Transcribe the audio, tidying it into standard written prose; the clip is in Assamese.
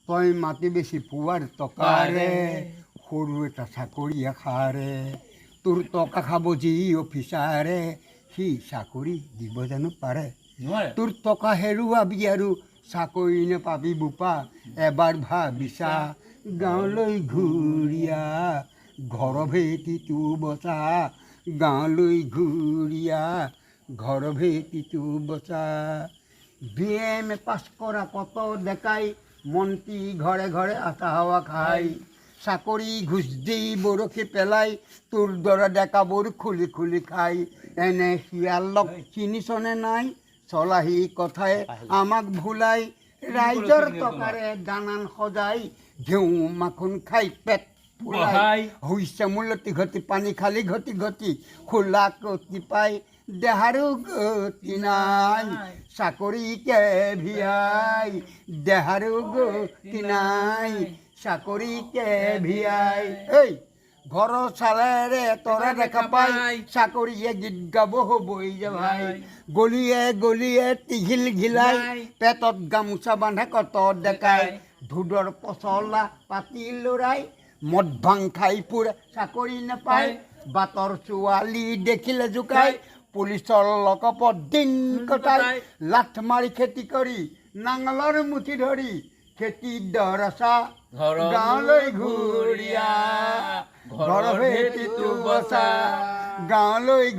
তই মাটি বেছি পোৱাৰ টকাৰে সৰু এটা চাকৰি এষাৰে তোৰ টকা খাব যি অফিচাৰে সি চাকৰি দিব জানো পাৰে তোৰ টকা হেৰুৱাবি আৰু চাকৰি নেপাবি বোপা এবাৰ ভাবিছা গাঁৱলৈ ঘূৰিয়া ঘৰৰ ভেটিটো বচা গাঁৱলৈ ঘূৰিয়া ঘৰৰ ভেটিটো বচা BM পাছ কৰা কত ডেকাই মন্ত্ৰী ঘৰে ঘৰে আটা হাৱা খাই চাকৰি ঘুষ দি বৰশী পেলাই তোৰ দৰে ডেকাবোৰ খুলি খুলি খাই এনে শিয়ালক চিনিছনে নাই চলাহী কথাই আমাক ভুলাই ৰাইজৰ টকাৰে দানান সজাই ঘেউ মাখন খাই পেট ফুলাই হৈছে মূলতি ঘটি পানী খালি ঘটি ঘটি খোলা কটি পাই দেহাৰো গতি নাই চাকৰিকে ভিয়াই দেহাৰো গতি নাই চাকৰিকে ভিয়াই এই ঘৰৰ চালেৰে তৰা দেখা পাই চাকৰিয়ে গীত গাব হ'বই যে ভাই গলিয়ে গলিয়ে টিঘিল ঘিলাই পেটত গামোচা বান্ধে কত ডেকাই ধুদৰ পচলা পাতি লৰাই মদ ভাং খাই পুৰে চাকৰি নাপায় বাটৰ ছোৱালী দেখিলে জোকাই পুলিচৰ লকপত দিন কটাই লাঠ মাৰি খেতি কৰি নাঙলৰ মুঠি ধৰি খেতি দৰচা গাঁৱলৈ ঘূৰিয়া ঘৰৰ ভেটিটো বচা গাঁৱলৈ